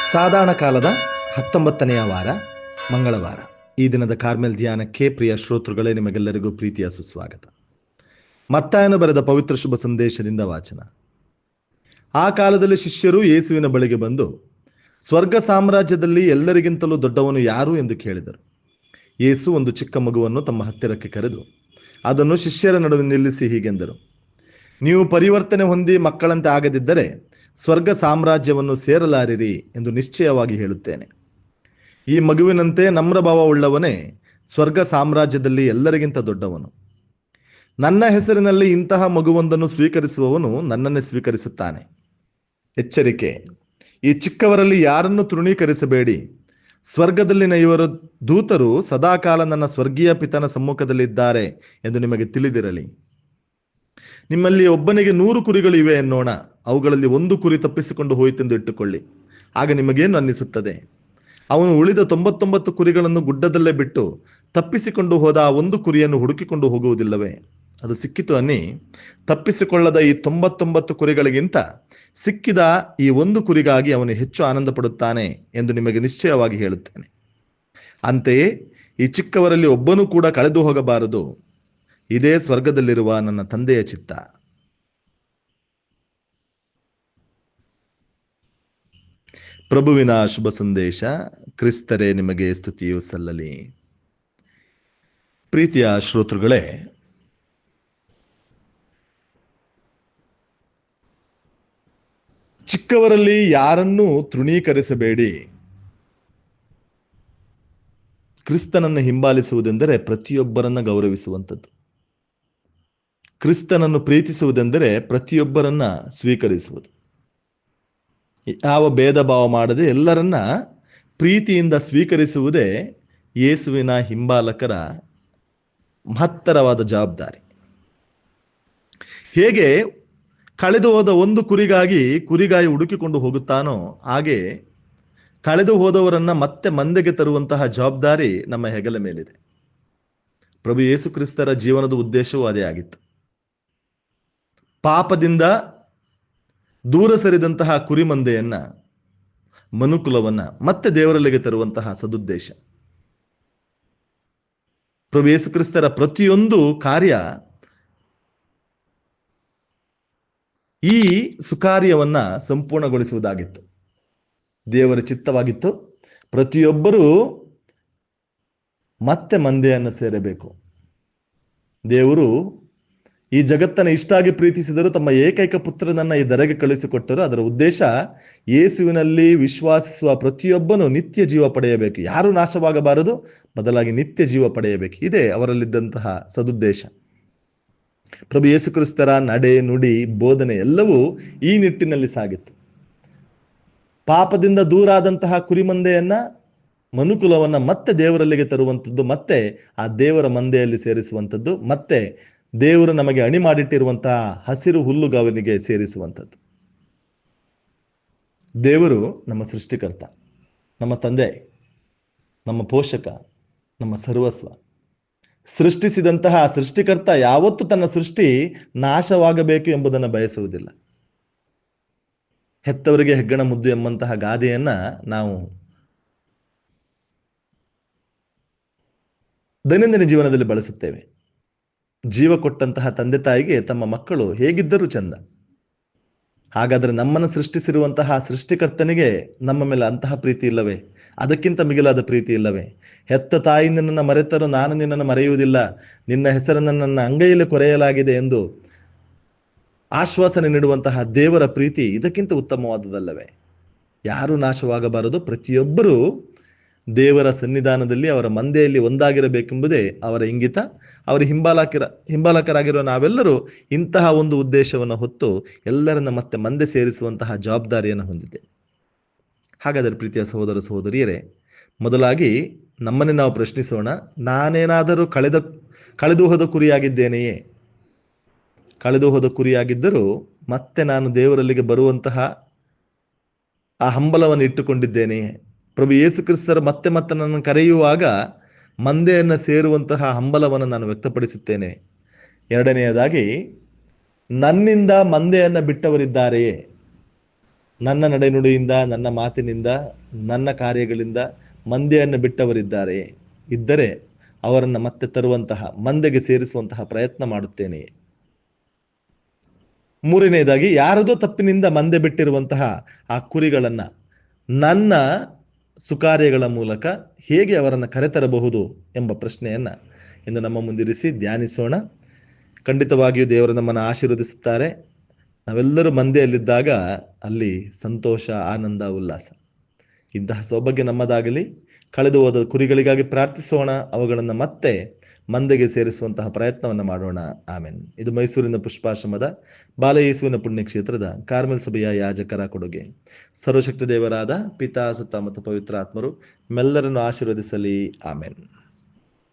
ಸಾಧಾರಣ ಕಾಲದ 19ನೆಯ ವಾರ, ಮಂಗಳವಾರ. ಈ ದಿನದ ಕಾರ್ಮೆಲ್ ಧ್ಯಾನಕ್ಕೆ ಪ್ರಿಯ ಶ್ರೋತೃಗಳೇ, ನಿಮಗೆಲ್ಲರಿಗೂ ಪ್ರೀತಿಯ ಸುಸ್ವಾಗತ. ಮತ್ತಾಯನು ಬರೆದ ಪವಿತ್ರ ಶುಭ ಸಂದೇಶದಿಂದ ವಾಚನ. ಆ ಕಾಲದಲ್ಲಿ ಶಿಷ್ಯರು ಯೇಸುವಿನ ಬಳಿಗೆ ಬಂದು, ಸ್ವರ್ಗ ಸಾಮ್ರಾಜ್ಯದಲ್ಲಿ ಎಲ್ಲರಿಗಿಂತಲೂ ದೊಡ್ಡವನು ಯಾರು ಎಂದು ಕೇಳಿದರು. ಯೇಸು ಒಂದು ಚಿಕ್ಕ ಮಗುವನ್ನು ತಮ್ಮ ಹತ್ತಿರಕ್ಕೆ ಕರೆದು ಅದನ್ನು ಶಿಷ್ಯರ ನಡುವೆ ನಿಲ್ಲಿಸಿ ಹೀಗೆಂದರು: ನೀವು ಪರಿವರ್ತನೆ ಹೊಂದಿ ಮಕ್ಕಳಂತೆ ಆಗದಿದ್ದರೆ ಸ್ವರ್ಗ ಸಾಮ್ರಾಜ್ಯವನ್ನು ಸೇರಲಾರಿರಿ ಎಂದು ನಿಶ್ಚಯವಾಗಿ ಹೇಳುತ್ತೇನೆ. ಈ ಮಗುವಿನಂತೆ ನಮ್ರಭಾವ ಉಳ್ಳವನೇ ಸ್ವರ್ಗ ಸಾಮ್ರಾಜ್ಯದಲ್ಲಿ ಎಲ್ಲರಿಗಿಂತ ದೊಡ್ಡವನು. ನನ್ನ ಹೆಸರಿನಲ್ಲಿ ಇಂತಹ ಮಗುವೊಂದನ್ನು ಸ್ವೀಕರಿಸುವವನು ನನ್ನನ್ನೇ ಸ್ವೀಕರಿಸುತ್ತಾನೆ. ಎಚ್ಚರಿಕೆ: ಈ ಚಿಕ್ಕವರಲ್ಲಿ ಯಾರನ್ನು ತೃಣೀಕರಿಸಬೇಡಿ. ಸ್ವರ್ಗದಲ್ಲಿನ ಇವರ ದೂತರು ಸದಾಕಾಲ ನನ್ನ ಸ್ವರ್ಗೀಯ ಪಿತನ ಸಮ್ಮುಖದಲ್ಲಿದ್ದಾರೆ ಎಂದು ನಿಮಗೆ ತಿಳಿದಿರಲಿ. ನಿಮ್ಮಲ್ಲಿ ಒಬ್ಬನಿಗೆ 100 ಕುರಿಗಳು ಇವೆ ಎನ್ನೋಣ, ಅವುಗಳಲ್ಲಿ 1 ಕುರಿ ತಪ್ಪಿಸಿಕೊಂಡು ಹೋಯಿತೆಂದು ಇಟ್ಟುಕೊಳ್ಳಿ. ಆಗ ನಿಮಗೇನು ಅನ್ನಿಸುತ್ತದೆ? ಅವನು ಉಳಿದ 99 ಕುರಿಗಳನ್ನು ಗುಡ್ಡದಲ್ಲೇ ಬಿಟ್ಟು ತಪ್ಪಿಸಿಕೊಂಡು ಹೋದ ಆ 1 ಕುರಿಯನ್ನು ಹುಡುಕಿಕೊಂಡು ಹೋಗುವುದಿಲ್ಲವೇ? ಅದು ಸಿಕ್ಕಿತು ಅನ್ನಿ, ತಪ್ಪಿಸಿಕೊಳ್ಳದ ಈ 99 ಕುರಿಗಳಿಗಿಂತ ಸಿಕ್ಕಿದ ಈ 1 ಕುರಿಗಾಗಿ ಅವನು ಹೆಚ್ಚು ಆನಂದ ಪಡುತ್ತಾನೆ ಎಂದು ನಿಮಗೆ ನಿಶ್ಚಯವಾಗಿ ಹೇಳುತ್ತೇನೆ. ಅಂತೆಯೇ ಈ ಚಿಕ್ಕವರಲ್ಲಿ ಒಬ್ಬನೂ ಕೂಡ ಕಳೆದು ಹೋಗಬಾರದು. ಇದೇ ಸ್ವರ್ಗದಲ್ಲಿರುವ ನನ್ನ ತಂದೆಯ ಚಿತ್ತ. ಪ್ರಭುವಿನ ಶುಭ ಸಂದೇಶ. ಕ್ರಿಸ್ತರೇ, ನಿಮಗೆ ಸ್ತುತಿಯು ಸಲ್ಲಲಿ. ಪ್ರೀತಿಯ ಶ್ರೋತೃಗಳೇ, ಚಿಕ್ಕವರಲ್ಲಿ ಯಾರನ್ನೂ ತೃಣೀಕರಿಸಬೇಡಿ. ಕ್ರಿಸ್ತನನ್ನು ಹಿಂಬಾಲಿಸುವುದೆಂದರೆ ಪ್ರತಿಯೊಬ್ಬರನ್ನ ಗೌರವಿಸುವಂಥದ್ದು. ಕ್ರಿಸ್ತನನ್ನು ಪ್ರೀತಿಸುವುದೆಂದರೆ ಪ್ರತಿಯೊಬ್ಬರನ್ನ ಸ್ವೀಕರಿಸುವುದು. ಯಾವ ಭೇದ ಭಾವ ಮಾಡದೆ ಎಲ್ಲರನ್ನ ಪ್ರೀತಿಯಿಂದ ಸ್ವೀಕರಿಸುವುದೇ ಯೇಸುವಿನ ಹಿಂಬಾಲಕರ ಮಹತ್ತರವಾದ ಜವಾಬ್ದಾರಿ. ಹೇಗೆ ಕಳೆದು ಹೋದ 1 ಕುರಿಗಾಗಿ ಕುರಿಗಾಯಿ ಹುಡುಕಿಕೊಂಡು ಹೋಗುತ್ತಾನೋ, ಹಾಗೆ ಕಳೆದು ಹೋದವರನ್ನ ಮತ್ತೆ ಮಂದೆಗೆ ತರುವಂತಹ ಜವಾಬ್ದಾರಿ ನಮ್ಮ ಹೆಗಲ ಮೇಲಿದೆ. ಪ್ರಭು ಯೇಸು ಕ್ರಿಸ್ತರ ಜೀವನದ ಉದ್ದೇಶವೂ ಅದೇ ಆಗಿತ್ತು. ಪಾಪದಿಂದ ದೂರ ಸರಿದಂತಹ ಕುರಿಮಂದೆಯನ್ನ, ಮನುಕುಲವನ್ನ ಮತ್ತೆ ದೇವರಲ್ಲಿಗೆ ತರುವಂತಹ ಸದುದ್ದೇಶ. ಪ್ರಭು ಯೇಸು ಕ್ರಿಸ್ತರ ಪ್ರತಿಯೊಂದು ಕಾರ್ಯ ಈ ಸುಕಾರ್ಯವನ್ನ ಸಂಪೂರ್ಣಗೊಳಿಸುವುದಾಗಿತ್ತು. ದೇವರ ಚಿತ್ತವಾಗಿತ್ತು. ಪ್ರತಿಯೊಬ್ಬರೂ ಮತ್ತೆ ಮಂದೆಯನ್ನು ಸೇರಬೇಕು. ದೇವರು ಈ ಜಗತ್ತನ್ನು ಇಷ್ಟಾಗಿ ಪ್ರೀತಿಸಿದರು, ತಮ್ಮ ಏಕೈಕ ಪುತ್ರನನ್ನ ಈ ಧರೆಗೆ ಕಳಿಸಿಕೊಟ್ಟರು. ಅದರ ಉದ್ದೇಶ ಯೇಸುವಿನಲ್ಲಿ ವಿಶ್ವಾಸಿಸುವ ಪ್ರತಿಯೊಬ್ಬನು ನಿತ್ಯ ಜೀವ ಪಡೆಯಬೇಕು. ಯಾರು ನಾಶವಾಗಬಾರದು, ಬದಲಾಗಿ ನಿತ್ಯ ಜೀವ ಪಡೆಯಬೇಕು. ಇದೇ ಅವರಲ್ಲಿದ್ದಂತಹ ಸದುದ್ದೇಶ. ಪ್ರಭು ಯೇಸು ಕ್ರಿಸ್ತರ ನಡೆ, ನುಡಿ, ಬೋಧನೆ ಎಲ್ಲವೂ ಈ ನಿಟ್ಟಿನಲ್ಲಿ ಸಾಗಿತ್ತು. ಪಾಪದಿಂದ ದೂರ ಆದಂತಹ ಕುರಿಮಂದೆಯನ್ನ, ಮನುಕುಲವನ್ನ ಮತ್ತೆ ದೇವರಲ್ಲಿಗೆ ತರುವಂಥದ್ದು, ಮತ್ತೆ ಆ ದೇವರ ಮಂದೆಯಲ್ಲಿ ಸೇರಿಸುವಂಥದ್ದು, ಮತ್ತೆ ದೇವರು ನಮಗೆ ಅಣಿ ಮಾಡಿಟ್ಟಿರುವಂತಹ ಹಸಿರು ಹುಲ್ಲುಗಾವಲಿಗೆ ಸೇರಿಸುವಂಥದ್ದು. ದೇವರು ನಮ್ಮ ಸೃಷ್ಟಿಕರ್ತ, ನಮ್ಮ ತಂದೆ, ನಮ್ಮ ಪೋಷಕ, ನಮ್ಮ ಸರ್ವಸ್ವ. ಸೃಷ್ಟಿಸಿದಂತಹ ಸೃಷ್ಟಿಕರ್ತ ಯಾವತ್ತೂ ತನ್ನ ಸೃಷ್ಟಿ ನಾಶವಾಗಬೇಕು ಎಂಬುದನ್ನು ಬಯಸುವುದಿಲ್ಲ. ಹೆತ್ತವರಿಗೆ ಹೆಗ್ಗಣ ಮುದ್ದು ಎಂಬಂತಹ ಗಾದೆಯನ್ನ ನಾವು ದೈನಂದಿನ ಜೀವನದಲ್ಲಿ ಬಳಸುತ್ತೇವೆ. ಜೀವ ಕೊಟ್ಟಂತಹ ತಂದೆ ತಾಯಿಗೆ ತಮ್ಮ ಮಕ್ಕಳು ಹೇಗಿದ್ದರೂ ಚಂದ. ಹಾಗಾದ್ರೆ ನಮ್ಮನ್ನು ಸೃಷ್ಟಿಸಿರುವಂತಹ ಸೃಷ್ಟಿಕರ್ತನಿಗೆ ನಮ್ಮ ಮೇಲೆ ಅಂತಹ ಪ್ರೀತಿ ಇಲ್ಲವೇ? ಅದಕ್ಕಿಂತ ಮಿಗಿಲಾದ ಪ್ರೀತಿ ಇಲ್ಲವೇ? ಹೆತ್ತ ತಾಯಿ ನಿನ್ನನ್ನು ಮರೆತರೂ ನಾನು ನಿನ್ನನ್ನು ಮರೆಯುವುದಿಲ್ಲ, ನಿನ್ನ ಹೆಸರನ್ನು ನನ್ನ ಅಂಗೈಯಲ್ಲಿ ಕೊರೆಯಲಾಗಿದೆ ಎಂದು ಆಶ್ವಾಸನೆ ನೀಡುವಂತಹ ದೇವರ ಪ್ರೀತಿ ಇದಕ್ಕಿಂತ ಉತ್ತಮವಾದದಲ್ಲವೇ? ಯಾರು ನಾಶವಾಗಬಾರದು. ಪ್ರತಿಯೊಬ್ಬರೂ ದೇವರ ಸನ್ನಿಧಾನದಲ್ಲಿ ಅವರ ಮಂದೆಯಲ್ಲಿ ಒಂದಾಗಿರಬೇಕೆಂಬುದೇ ಅವರ ಇಂಗಿತ. ಅವರ ಹಿಂಬಾಲಕರಾಗಿರುವ ನಾವೆಲ್ಲರೂ ಇಂತಹ ಒಂದು ಉದ್ದೇಶವನ್ನು ಹೊತ್ತು ಎಲ್ಲರನ್ನ ಮತ್ತೆ ಮಂದೆ ಸೇರಿಸುವಂತಹ ಜವಾಬ್ದಾರಿಯನ್ನು ಹೊಂದಿದೆ. ಹಾಗಾದರೆ ಪ್ರೀತಿಯ ಸಹೋದರ ಸಹೋದರಿಯರೇ, ಮೊದಲಾಗಿ ನಮ್ಮನ್ನೇ ನಾವು ಪ್ರಶ್ನಿಸೋಣ. ನಾನೇನಾದರೂ ಕಳೆದು ಹೋದ ಕುರಿಯಾಗಿದ್ದೇನೆಯೇ? ಕಳೆದು ಹೋದ ಕುರಿಯಾಗಿದ್ದರೂ ಮತ್ತೆ ನಾನು ದೇವರಲ್ಲಿಗೆ ಬರುವಂತಹ ಆ ಹಂಬಲವನ್ನು ಇಟ್ಟುಕೊಂಡಿದ್ದೇನೆಯೇ? ಪ್ರಭು ಯೇಸು ಕ್ರಿಸ್ತರು ಮತ್ತೆ ಮತ್ತೆ ನನ್ನನ್ನು ಕರೆಯುವಾಗ ಮಂದೆಯನ್ನು ಸೇರುವಂತಹ ಹಂಬಲವನ್ನು ನಾನು ವ್ಯಕ್ತಪಡಿಸುತ್ತೇನೆ. ಎರಡನೆಯದಾಗಿ, ನನ್ನಿಂದ ಮಂದೆಯನ್ನು ಬಿಟ್ಟವರಿದ್ದಾರೆಯೇ? ನನ್ನ ನಡೆನುಡಿಯಿಂದ, ನನ್ನ ಮಾತಿನಿಂದ, ನನ್ನ ಕಾರ್ಯಗಳಿಂದ ಮಂದೆಯನ್ನು ಬಿಟ್ಟವರಿದ್ದಾರೆ ಇದ್ದರೆ ಅವರನ್ನು ಮತ್ತೆ ತರುವಂತಹ, ಮಂದೆಗೆ ಸೇರಿಸುವಂತಹ ಪ್ರಯತ್ನ ಮಾಡುತ್ತೇನೆ. ಮೂರನೆಯದಾಗಿ, ಯಾರದೋ ತಪ್ಪಿನಿಂದ ಮಂದೆ ಬಿಟ್ಟಿರುವಂತಹ ಆ ಕುರಿಗಳನ್ನ ನನ್ನ ಸುಕಾರ್ಯಗಳ ಮೂಲಕ ಹೇಗೆ ಅವರನ್ನು ಕರೆತರಬಹುದು ಎಂಬ ಪ್ರಶ್ನೆಯನ್ನ ಇಂದು ನಮ್ಮ ಮುಂದಿರಿಸಿ ಧ್ಯಾನಿಸೋಣ. ಖಂಡಿತವಾಗಿಯೂ ದೇವರು ನಮ್ಮನ್ನು ಆಶೀರ್ವದಿಸುತ್ತಾರೆ. ನಾವೆಲ್ಲರೂ ಮಂದೆಯಲ್ಲಿದ್ದಾಗ ಅಲ್ಲಿ ಸಂತೋಷ, ಆನಂದ, ಉಲ್ಲಾಸ. ಇಂತಹ ಸೌಭಾಗ್ಯ ನಮ್ಮದಾಗಲಿ. ಕಳೆದು ಹೋದ ಕುರಿಗಳಿಗಾಗಿ ಪ್ರಾರ್ಥಿಸೋಣ. ಅವುಗಳನ್ನು ಮತ್ತೆ ಮಂದೆಗೆ ಸೇರಿಸುವಂತಹ ಪ್ರಯತ್ನವನ್ನು ಮಾಡೋಣ. ಆಮೆನ್. ಇದು ಮೈಸೂರಿನ ಪುಷ್ಪಾಶ್ರಮದ ಬಾಲಯೇಸುವಿನ ಪುಣ್ಯಕ್ಷೇತ್ರದ ಕಾರ್ಮೆಲ್ ಸಭೆಯ ಯಾಜಕರ ಕೊಡುಗೆ. ಸರ್ವಶಕ್ತಿ ದೇವರಾದ ಪಿತಾ, ಸುತ್ತ ಮತ್ತು ಪವಿತ್ರ ಆತ್ಮರು ಮೆಲ್ಲರನ್ನು ಆಶೀರ್ವದಿಸಲಿ. ಆಮೆನ್.